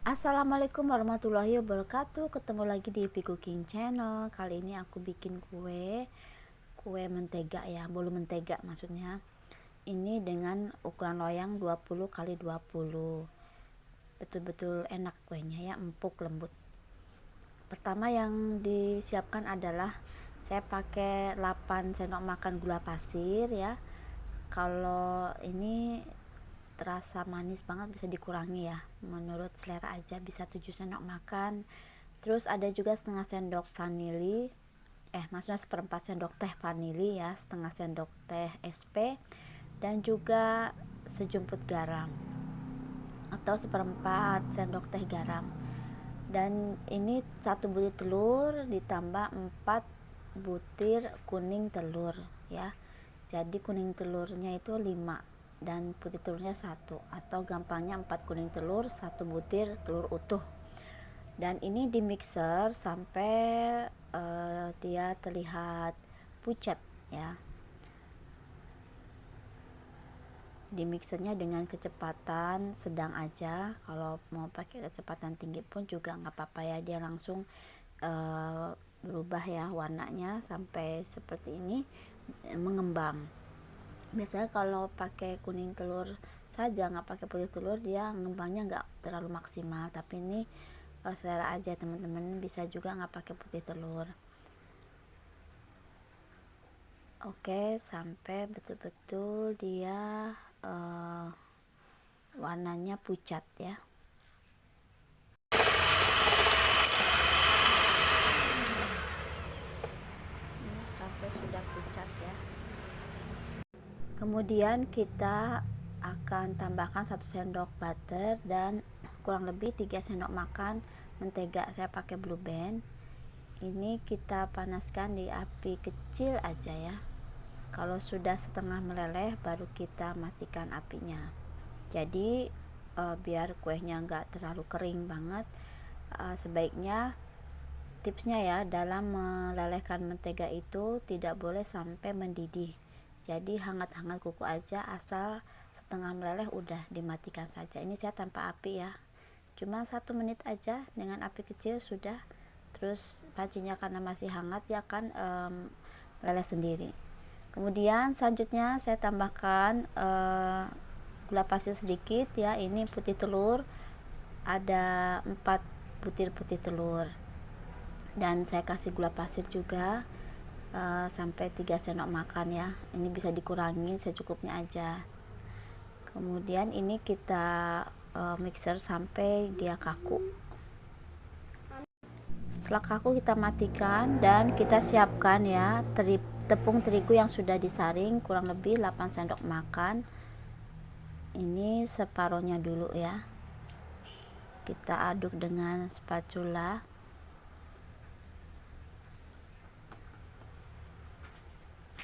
Assalamualaikum warahmatullahi wabarakatuh. Ketemu lagi di Ipy Cooking Channel. Kali ini aku bikin kue mentega ya, bolu mentega maksudnya. Ini dengan ukuran loyang 20 kali 20. Betul-betul enak kuenya ya, empuk lembut. Pertama yang disiapkan adalah saya pakai 8 sendok makan gula pasir ya. Kalau ini terasa manis banget bisa dikurangi ya, menurut selera aja, bisa 7 sendok makan. Terus ada juga setengah sendok vanili, maksudnya seperempat sendok teh vanili ya, setengah sendok teh SP, dan juga sejumput garam atau seperempat sendok teh garam. Dan ini 1 butir telur ditambah 4 butir kuning telur ya. Jadi kuning telurnya itu 5 dan putih telurnya 1, atau gampangnya 4 kuning telur, 1 butir telur utuh. Dan ini di mixer sampai dia terlihat pucat ya. Di mixernya dengan kecepatan sedang aja. Kalau mau pakai kecepatan tinggi pun juga nggak apa-apa ya, dia langsung berubah ya warnanya sampai seperti ini, mengembang. Biasanya kalau pakai kuning telur saja, nggak pakai putih telur, dia ngembangnya nggak terlalu maksimal. Tapi ini selera aja teman-teman, bisa juga nggak pakai putih telur. Oke, sampai betul-betul dia warnanya pucat ya. Ini sampai sudah pucat ya. Kemudian kita akan tambahkan 1 sendok butter dan kurang lebih 3 sendok makan mentega. Saya pakai Blue Band. Ini kita panaskan di api kecil aja ya. Kalau sudah setengah meleleh baru kita matikan apinya. Jadi biar kuenya nggak terlalu kering banget, sebaiknya tipsnya ya, dalam melelehkan mentega itu tidak boleh sampai mendidih. Jadi hangat-hangat kuku aja, asal setengah meleleh udah dimatikan saja. Ini saya tanpa api ya, cuma 1 menit aja dengan api kecil sudah. Terus pancinya karena masih hangat ya kan meleleh sendiri. Kemudian selanjutnya saya tambahkan gula pasir sedikit ya. Ini putih telur, ada 4 butir putih telur, dan saya kasih gula pasir juga sampai 3 sendok makan ya. Ini bisa dikurangi secukupnya aja. Kemudian ini kita mixer sampai dia kaku. Setelah kaku kita matikan dan kita siapkan ya tepung terigu yang sudah disaring, kurang lebih 8 sendok makan. Ini separohnya dulu ya. Kita aduk dengan spatula.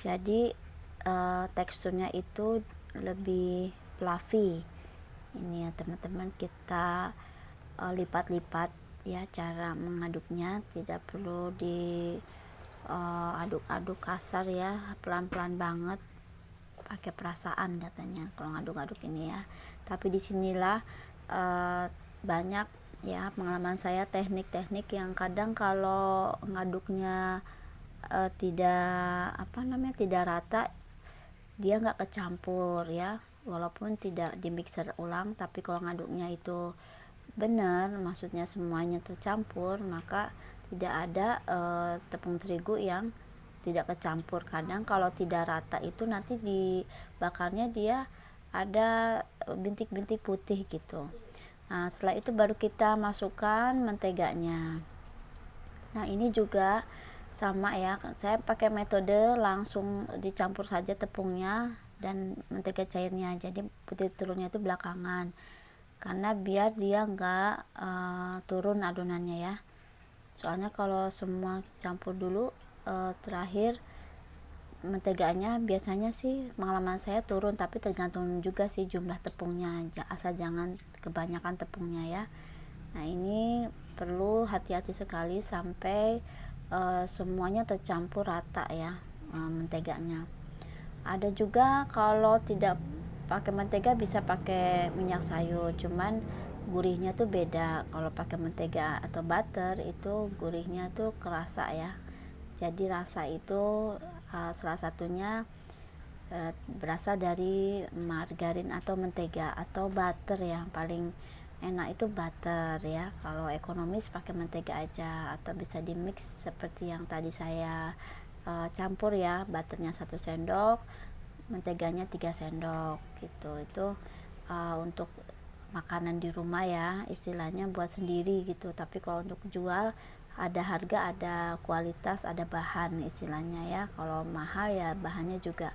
Jadi teksturnya itu lebih fluffy. Ini ya teman-teman, kita lipat-lipat ya cara mengaduknya, tidak perlu diaduk-aduk kasar ya, pelan-pelan banget, pakai perasaan katanya kalau ngaduk-aduk ini ya. Tapi disinilah banyak ya pengalaman saya, teknik-teknik yang kadang kalau ngaduknya tidak rata, dia nggak kecampur ya, walaupun tidak di mixer ulang. Tapi kalau ngaduknya itu benar, maksudnya semuanya tercampur, maka tidak ada tepung terigu yang tidak kecampur. Kadang kalau tidak rata itu nanti dibakarnya dia ada bintik-bintik putih gitu. Nah setelah itu baru kita masukkan menteganya. Nah ini juga sama ya, saya pakai metode langsung dicampur saja tepungnya dan mentega cairnya. Jadi putih telurnya itu belakangan, karena biar dia enggak turun adonannya ya. Soalnya kalau semua campur dulu terakhir menteganya, biasanya sih pengalaman saya turun. Tapi tergantung juga sih jumlah tepungnya, asal jangan kebanyakan tepungnya ya. Nah ini perlu hati-hati sekali sampai semuanya tercampur rata ya menteganya. Ada juga kalau tidak pakai mentega bisa pakai minyak sayur, cuman gurihnya tuh beda. Kalau pakai mentega atau butter itu gurihnya tuh kerasa ya. Jadi rasa itu salah satunya berasal dari margarin atau mentega atau butter. Yang paling enak itu butter ya. Kalau ekonomis pakai mentega aja, atau bisa di mix seperti yang tadi saya campur ya. Butternya 1 sendok, menteganya 3 sendok gitu. Itu untuk makanan di rumah ya, istilahnya buat sendiri gitu. Tapi kalau untuk jual ada harga, ada kualitas, ada bahan istilahnya ya. Kalau mahal ya bahannya juga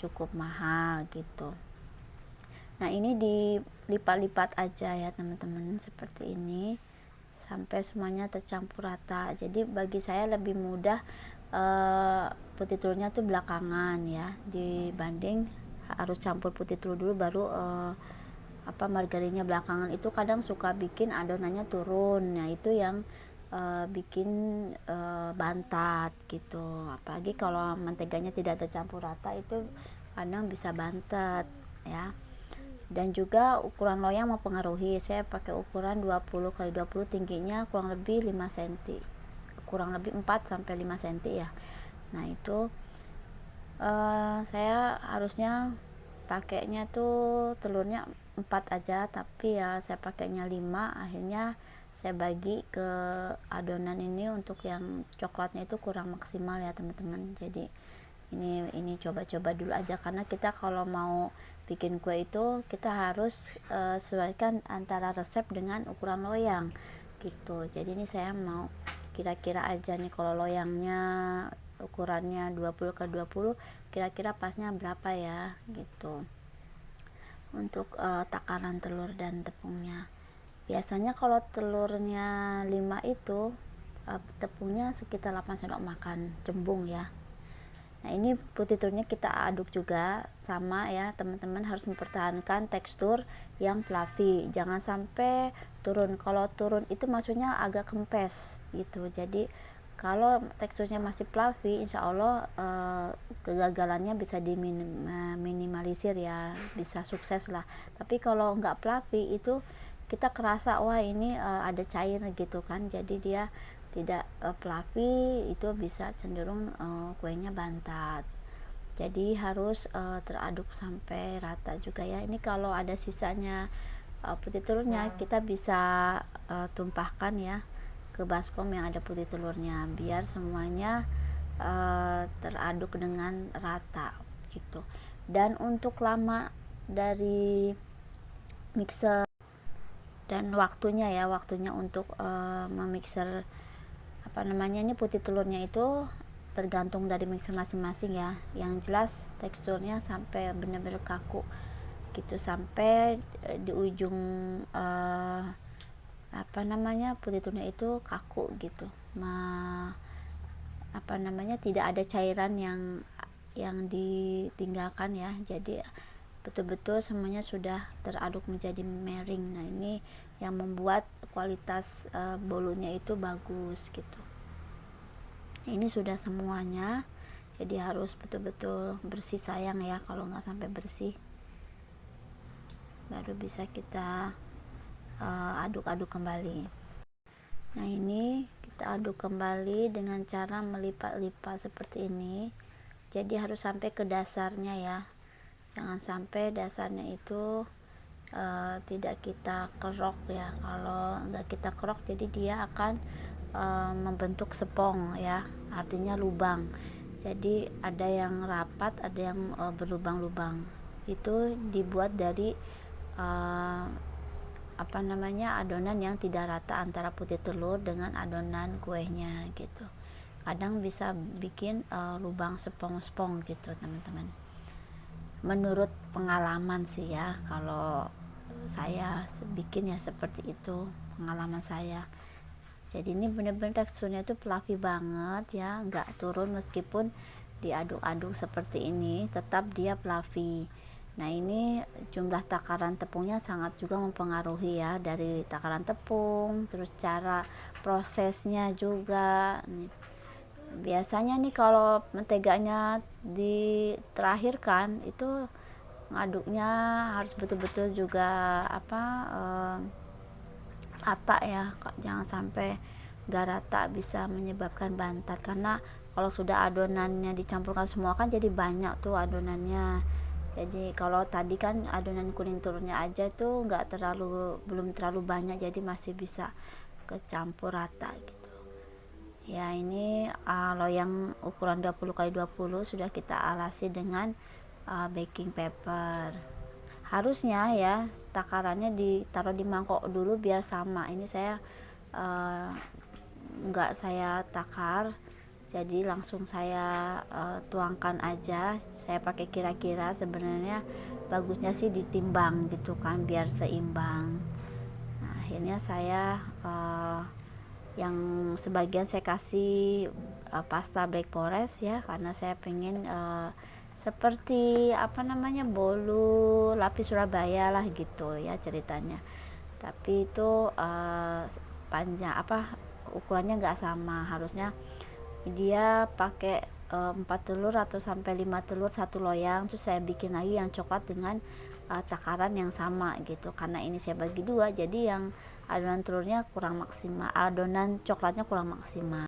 cukup mahal gitu. Nah, ini dilipat-lipat aja ya teman-teman, seperti ini sampai semuanya tercampur rata. Jadi bagi saya lebih mudah putih telurnya tuh belakangan ya, dibanding harus campur putih telur dulu baru margarinnya belakangan. Itu kadang suka bikin adonannya turun. Nah, itu yang bikin bantat gitu. Apalagi kalau menteganya tidak tercampur rata, itu kadang bisa bantat ya. Dan juga ukuran loyang mempengaruhi. Saya pakai ukuran 20 kali 20, tingginya kurang lebih 5 cm, kurang lebih 4 sampai 5 cm ya. Nah, itu saya harusnya pakainya tuh telurnya 4 aja, tapi ya saya pakainya 5. Akhirnya saya bagi ke adonan ini. Untuk yang coklatnya itu kurang maksimal ya teman-teman. Jadi ini coba-coba dulu aja, karena kita kalau mau bikin kue itu kita harus sesuaikan antara resep dengan ukuran loyang gitu. Jadi ini saya mau kira-kira aja nih, kalau loyangnya ukurannya 20 ke 20, kira-kira pasnya berapa ya gitu. Untuk takaran telur dan tepungnya, biasanya kalau telurnya 5 itu tepungnya sekitar 8 sendok makan cembung ya. Nah, ini putih telurnya kita aduk juga sama ya teman-teman, harus mempertahankan tekstur yang fluffy, jangan sampai turun. Kalau turun itu maksudnya agak kempes gitu. Jadi kalau teksturnya masih fluffy, insya Allah kegagalannya bisa diminimalisir ya, bisa sukses lah. Tapi kalau nggak fluffy itu kita kerasa wah ini ada cair gitu kan, jadi dia tidak fluffy, itu bisa cenderung kuenya bantat. Jadi harus teraduk sampai rata juga ya. Ini kalau ada sisanya putih telurnya, kita bisa tumpahkan ya ke baskom yang ada putih telurnya, biar semuanya teraduk dengan rata gitu. Dan untuk lama dari mixer dan waktunya ya, waktunya untuk memixer ini putih telurnya itu tergantung dari mixer masing-masing ya. Yang jelas teksturnya sampai benar-benar kaku gitu, sampai di ujung putih telurnya itu kaku gitu, tidak ada cairan yang ditinggalkan ya. Jadi betul-betul semuanya sudah teraduk menjadi mering. Nah, ini yang membuat kualitas bolunya itu bagus gitu. Ini sudah semuanya, jadi harus betul-betul bersih sayang ya. Kalau nggak sampai bersih baru bisa kita aduk-aduk kembali. Nah, ini kita aduk kembali dengan cara melipat-lipat seperti ini. Jadi harus sampai ke dasarnya ya, jangan sampai dasarnya itu tidak kita kerok ya. Kalau nggak kita kerok, jadi dia akan membentuk sepong ya, artinya lubang. Jadi ada yang rapat, ada yang berlubang-lubang. Itu dibuat dari adonan yang tidak rata antara putih telur dengan adonan kuenya gitu. Kadang bisa bikin lubang sepong-sepong gitu teman-teman. Menurut pengalaman sih ya, kalau saya bikin ya seperti itu pengalaman saya. Jadi ini benar-benar teksturnya itu fluffy banget ya, nggak turun meskipun diaduk-aduk seperti ini, tetap dia fluffy. Nah, ini jumlah takaran tepungnya sangat juga mempengaruhi ya, dari takaran tepung, terus cara prosesnya juga. Biasanya nih kalau menteganya diterakhirkan itu ngaduknya harus betul-betul juga rata ya, jangan sampai gak rata, bisa menyebabkan bantat. Karena kalau sudah adonannya dicampurkan semua kan jadi banyak tuh adonannya. Jadi kalau tadi kan adonan kuning telurnya aja tuh belum terlalu banyak, jadi masih bisa kecampur rata gitu ya. Ini loyang ukuran 20x20 sudah kita alasi dengan baking paper. Harusnya ya takarannya ditaruh di mangkok dulu biar sama. Ini saya nggak saya takar, jadi langsung saya tuangkan aja. Saya pakai kira-kira, sebenarnya bagusnya sih ditimbang gitu kan biar seimbang. Nah, akhirnya saya yang sebagian saya kasih pasta Black Forest ya, karena saya pengen seperti bolu lapis Surabaya lah gitu ya ceritanya. Tapi itu panjang ukurannya nggak sama. Harusnya dia pakai 4 telur atau sampai 5 telur satu loyang. Terus saya bikin lagi yang coklat dengan takaran yang sama gitu. Karena ini saya bagi dua, jadi yang adonan telurnya kurang maksimal, adonan coklatnya kurang maksimal.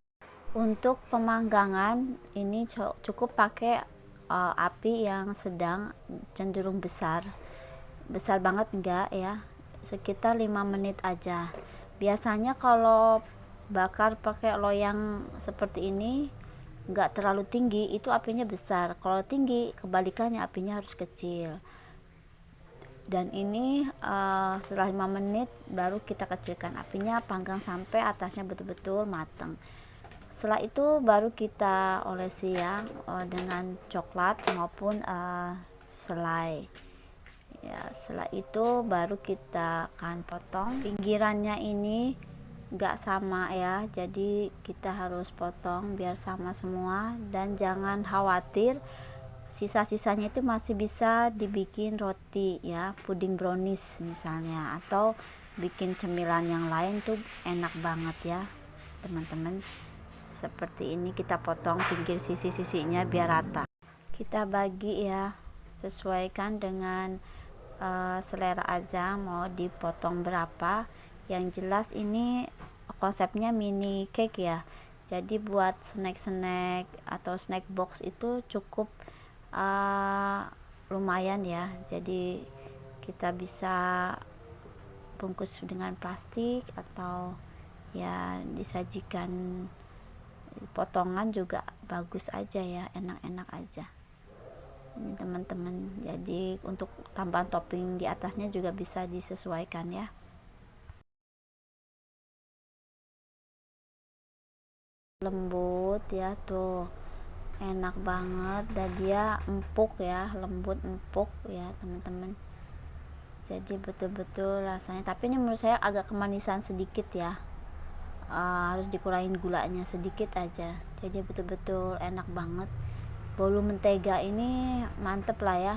Untuk pemanggangan ini cukup pakai api yang sedang, cenderung besar banget enggak ya, sekitar 5 menit aja. Biasanya kalau bakar pakai loyang seperti ini enggak terlalu tinggi, itu apinya besar. Kalau tinggi kebalikannya, apinya harus kecil. Dan ini setelah 5 menit baru kita kecilkan apinya, panggang sampai atasnya betul-betul matang. Setelah itu baru kita olesi ya dengan coklat maupun selai ya. Setelah itu baru kita akan potong. Pinggirannya ini enggak sama ya, jadi kita harus potong biar sama semua. Dan jangan khawatir, sisa-sisanya itu masih bisa dibikin roti ya, puding brownies misalnya, atau bikin cemilan yang lain tuh enak banget ya teman-teman. Seperti ini kita potong pinggir sisi-sisinya biar rata. Kita bagi ya, sesuaikan dengan selera aja mau dipotong berapa. Yang jelas ini konsepnya mini cake ya, jadi buat snack atau snack box itu cukup lumayan ya. Jadi kita bisa bungkus dengan plastik atau ya disajikan potongan juga bagus aja ya, enak-enak aja ini teman-teman. Jadi untuk tambahan topping di atasnya juga bisa disesuaikan ya. Lembut ya tuh, enak banget, dan dia empuk ya, lembut empuk ya teman-teman. Jadi betul-betul rasanya, tapi ini menurut saya agak kemanisan sedikit ya, harus dikurangin gulanya sedikit aja. Jadi betul-betul enak banget. Bolu mentega ini mantep lah ya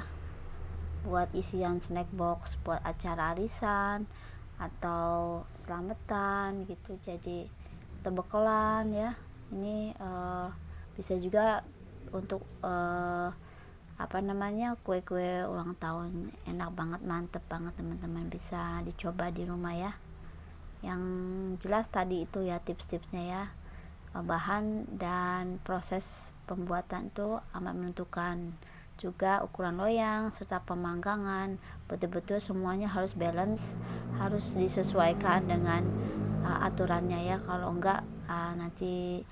buat isian snack box, buat acara arisan atau selamatan gitu. Jadi atau bekalan ya. Ini bisa juga untuk kue-kue ulang tahun. Enak banget, mantep banget teman-teman, bisa dicoba di rumah ya. Yang jelas tadi itu ya tips-tipsnya ya, bahan dan proses pembuatan itu amat menentukan. Juga ukuran loyang serta pemanggangan, betul-betul semuanya harus balance, harus disesuaikan dengan aturannya ya. Kalau enggak nanti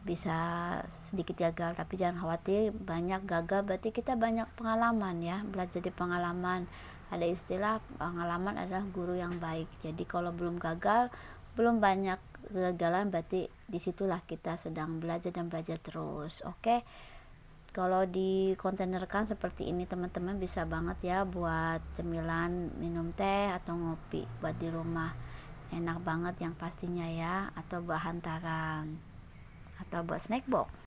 bisa sedikit gagal. Tapi jangan khawatir, banyak gagal berarti kita banyak pengalaman ya, belajar di pengalaman. Ada istilah pengalaman adalah guru yang baik. Jadi kalau belum gagal, belum banyak kegagalan, berarti disitulah kita sedang belajar dan belajar terus. Oke, kalau di kontainerkan seperti ini teman-teman, bisa banget ya buat cemilan, minum teh atau ngopi buat di rumah. Enak banget yang pastinya ya, atau bahan hantaran atau buat snack box.